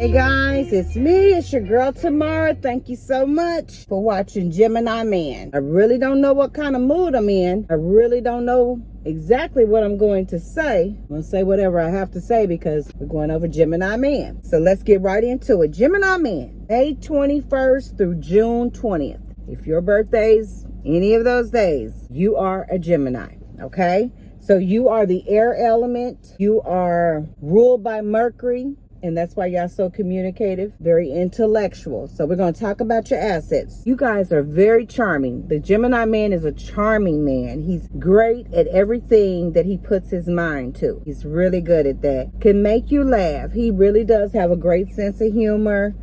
Hey guys, it's me. It's your girl Tamara. Thank you so much for watching Gemini Man. I really don't know what kind of mood I'm in. I really don't know exactly what I'm going to say. I'm going to say whatever I have to say because we're going over Gemini Man. So let's get right into it. Gemini Man, May 21st through June 20th. If your birthday's any of those days, you are a Gemini, okay? So you are the air element. You are ruled by Mercury. And that's why y'all so communicative, very intellectual. So we're going to talk about your assets. You guys are very charming. The Gemini man is a charming man. He's great at everything that he puts his mind to. He's really good at that. Can make you laugh. He really does have a great sense of humor.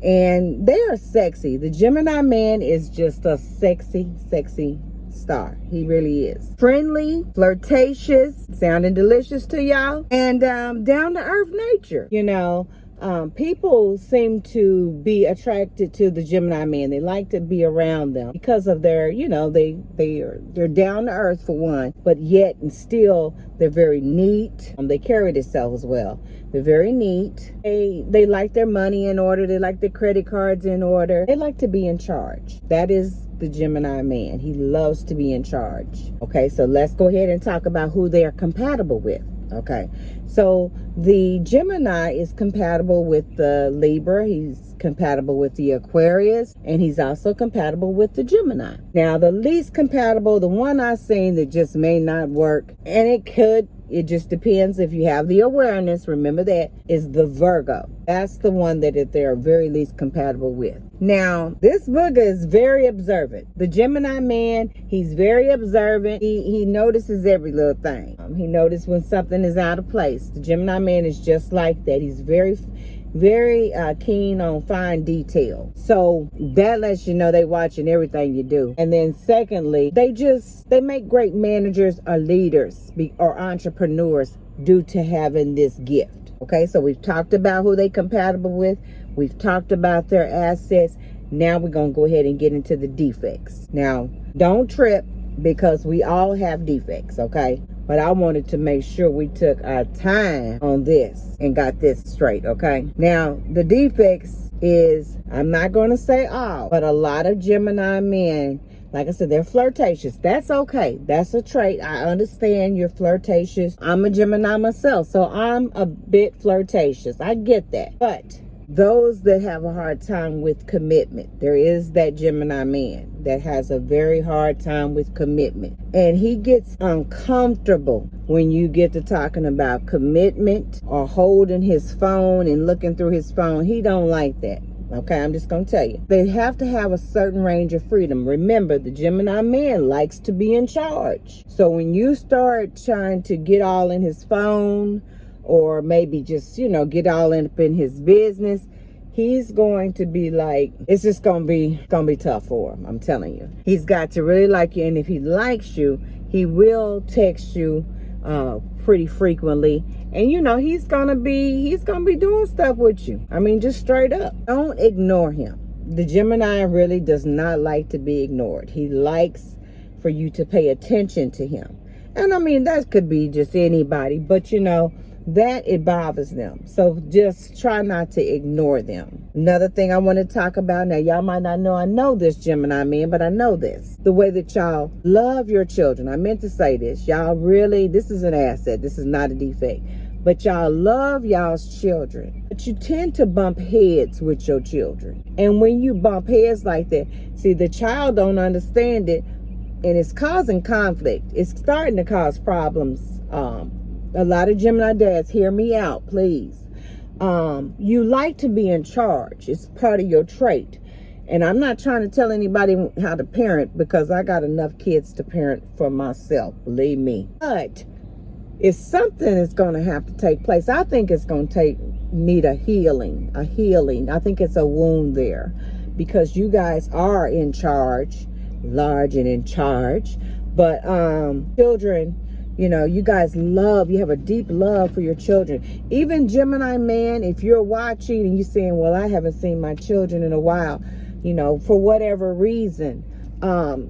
And they are sexy. The Gemini man is just a sexy star. He really is. Friendly, flirtatious, sounding delicious to y'all, and down to earth nature. You know, people seem to be attracted to the Gemini man. They like to be around them because of their, you know, they're down to earth for one, but yet and still they're very neat. They carry themselves well. They're very neat. They like their money in order. They like their credit cards in order. They like to be in charge. That is the Gemini man. He loves to be in charge. Okay, so let's go ahead and talk about who they are compatible with. Okay, so the Gemini is compatible with the Libra. He's compatible with the Aquarius, and he's also compatible with the Gemini. Now, the least compatible, the one I've seen that just may not work, and it could, it just depends if you have the awareness, remember that, is the Virgo. That's the one that they're very least compatible with. Now, this booger is very observant. The Gemini man, he's very observant. He notices every little thing. He notices when something is out of place. The Gemini man is just like that. He's very keen on fine detail. So that lets you know they watching everything you do. And then secondly, they make great managers or leaders or entrepreneurs due to having this gift. Okay, so we've talked about who they compatible with. We've talked about their assets. Now we're going to go ahead and get into the defects. Now, don't trip because we all have defects, okay? But I wanted to make sure we took our time on this and got this straight, okay? Now, the defects is, I'm not going to say all, but a lot of Gemini men, like I said, they're flirtatious. That's okay. That's a trait. I understand you're flirtatious. I'm a Gemini myself, so I'm a bit flirtatious. I get that. But those that have a hard time with commitment, there is that Gemini man that has a very hard time with commitment. And he gets uncomfortable when you get to talking about commitment or holding his phone and looking through his phone. He don't like that. Okay, I'm just going to tell you. They have to have a certain range of freedom. Remember, the Gemini man likes to be in charge. So when you start trying to get all in his phone or maybe just, you know, get all up in his business, he's going to be like, it's just going to be tough for him. I'm telling you. He's got to really like you. And if he likes you, he will text you pretty frequently. And you know, he's gonna be doing stuff with you. I mean, just straight up. Don't ignore him. The Gemini really does not like to be ignored. He likes for you to pay attention to him. And I mean, that could be just anybody, but you know, that it bothers them. So just try not to ignore them. Another thing I want to talk about, now y'all might not know I know this Gemini man, but I know this. The way that y'all love your children. I meant to say this. Y'all really, this is an asset. This is not a defect. But y'all love y'all's children. But you tend to bump heads with your children. And when you bump heads like that, see, the child don't understand it. And it's causing conflict. It's starting to cause problems. A lot of Gemini dads, hear me out, please. You like to be in charge. It's part of your trait. And I'm not trying to tell anybody how to parent because I got enough kids to parent for myself, believe me. But if something is going to have to take place, I think it's going to need a healing. I think it's a wound there because you guys are in charge, large and in charge. But children, you know, you guys you have a deep love for your children. Even Gemini man, if you're watching and you're saying, well, I haven't seen my children in a while, you know, for whatever reason,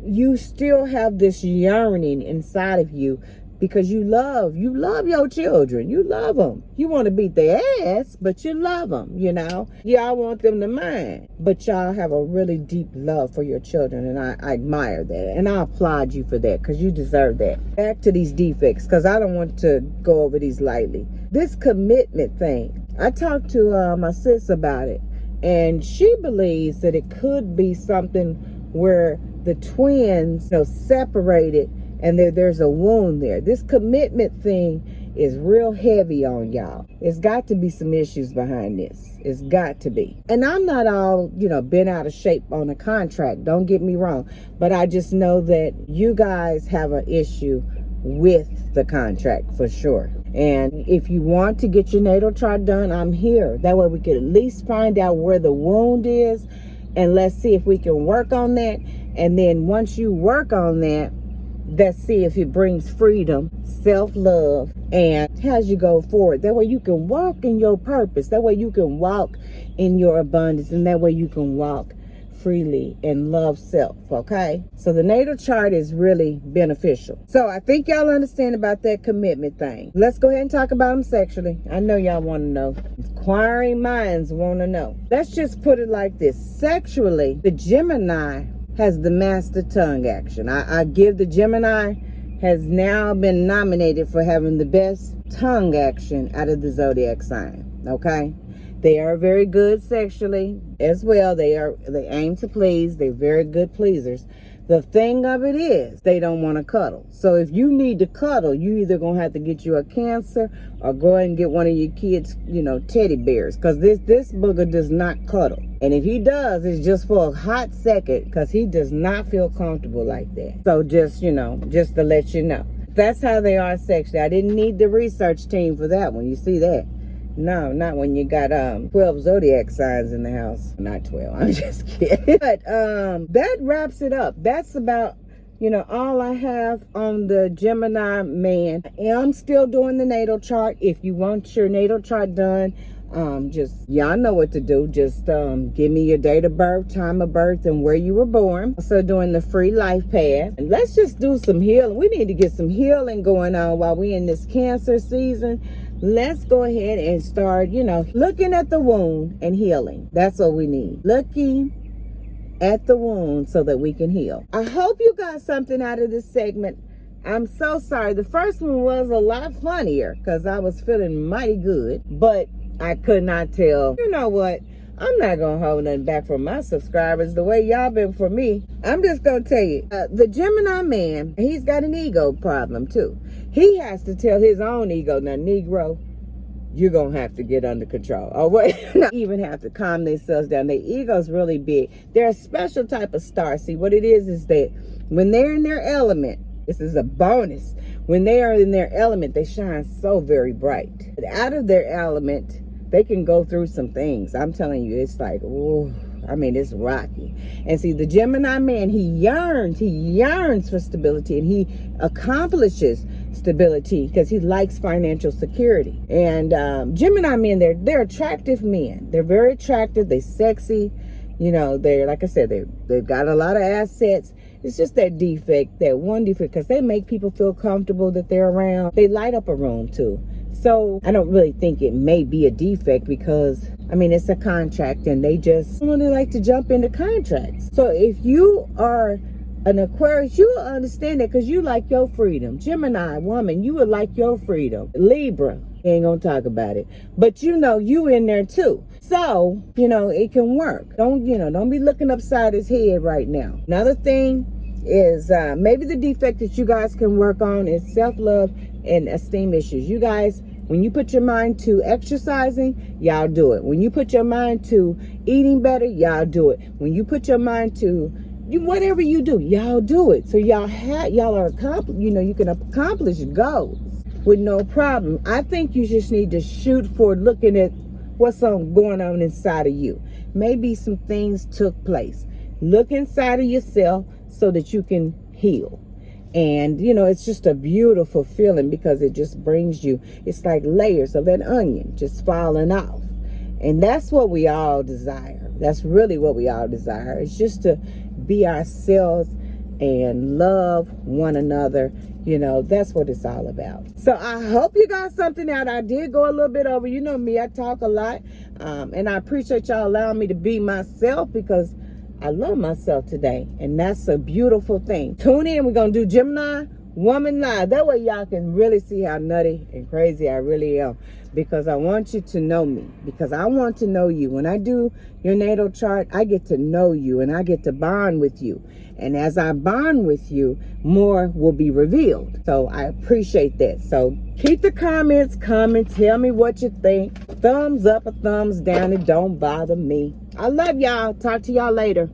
you still have this yearning inside of you because you love your children. You love them. You want to beat their ass, but you love them, you know. Y'all want them to mind, but y'all have a really deep love for your children, and I admire that, and I applaud you for that, because you deserve that. Back to these defects, because I don't want to go over these lightly. This commitment thing, I talked to my sis about it, and she believes that it could be something where the twins, separated, and there's a wound there. This commitment thing is real heavy on y'all. It's got to be some issues behind this. It's got to be. And I'm not all, bent out of shape on a contract. Don't get me wrong. But I just know that you guys have an issue with the contract for sure. And if you want to get your natal chart done, I'm here. That way we can at least find out where the wound is, and let's see if we can work on that. And then once you work on that, let's see if it brings freedom, self-love, and as you go forward. That way you can walk in your purpose. That way you can walk in your abundance, and that way you can walk freely and love self, okay? So the natal chart is really beneficial. So I think y'all understand about that commitment thing. Let's go ahead and talk about them sexually. I know y'all want to know. Inquiring minds want to know. Let's just put it like this. Sexually, the Gemini has the master tongue action. I give the Gemini has now been nominated for having the best tongue action out of the zodiac sign, okay? They are very good sexually as well. They aim to please. They're very good pleasers. The thing of it is, they don't want to cuddle. So if you need to cuddle, you either going to have to get you a Cancer or go ahead and get one of your kids, teddy bears. Because this booger does not cuddle. And if he does, it's just for a hot second, because he does not feel comfortable like that. So just to let you know. That's how they are sexually. I didn't need the research team for that one. You see that? No, not when you got 12 zodiac signs in the house. Not 12, I'm just kidding. But that wraps it up. That's about, all I have on the Gemini Man. I'm still doing the natal chart. If you want your natal chart done, y'all know what to do. Just give me your date of birth, time of birth, and where you were born. Also doing the free life path. And let's just do some healing. We need to get some healing going on while we're in this Cancer season. Let's go ahead and start, looking at the wound and healing. That's what we need. Looking at the wound so that we can heal. I hope you got something out of this segment. I'm so sorry. The first one was a lot funnier because I was feeling mighty good, but I could not tell. You know what? I'm not going to hold nothing back from my subscribers the way y'all been for me. I'm just going to tell you, the Gemini Man, he's got an ego problem too. He has to tell his own ego, now, Negro, you're going to have to get under control. Oh, wait, no. Even have to calm themselves down. Their ego's really big. They're a special type of star. See, what it is that when they're in their element, this is a bonus. When they are in their element, they shine so very bright. But out of their element, they can go through some things. I'm telling you, it's like, oh, it's rocky. And see, the Gemini Man, he yearns for stability, and he accomplishes stability because he likes financial security. And Gemini men, they're attractive men. They're very attractive. They're sexy. They're, like I said, they've got a lot of assets. It's just that defect, that one defect, because they make people feel comfortable that they're around. They light up a room too. So I don't really think it may be a defect because, it's a contract and they just really like to jump into contracts. So if you are an Aquarius, you will understand that because you like your freedom. Gemini woman, you would like your freedom. Libra, ain't gonna talk about it. But you in there too. So, it can work. Don't be looking upside his head right now. Another thing is maybe the defect that you guys can work on is self-love and esteem issues. You guys, when you put your mind to exercising, y'all do it. When you put your mind to eating better, y'all do it. When you put your mind to whatever you do, y'all do it. So y'all are you can accomplish goals with no problem. I think you just need to shoot for looking at what's going on inside of you. Maybe some things took place. Look inside of yourself so that you can heal. And, it's just a beautiful feeling because it just brings you, it's like layers of that onion just falling off. And that's what we all desire. That's really what we all desire. It's just to be ourselves and love one another. You know, that's what it's all about. So I hope you got something out. I did go a little bit over. You know me, I talk a lot. And I appreciate y'all allowing me to be myself, because I love myself today. And that's a beautiful thing. Tune in. We're going to do Gemini Woman Live. That way y'all can really see how nutty and crazy I really am. Because I want you to know me. Because I want to know you. When I do your natal chart, I get to know you. And I get to bond with you. And as I bond with you, more will be revealed. So I appreciate that. So keep the comments coming. Tell me what you think. Thumbs up or thumbs down. It don't bother me. I love y'all. Talk to y'all later.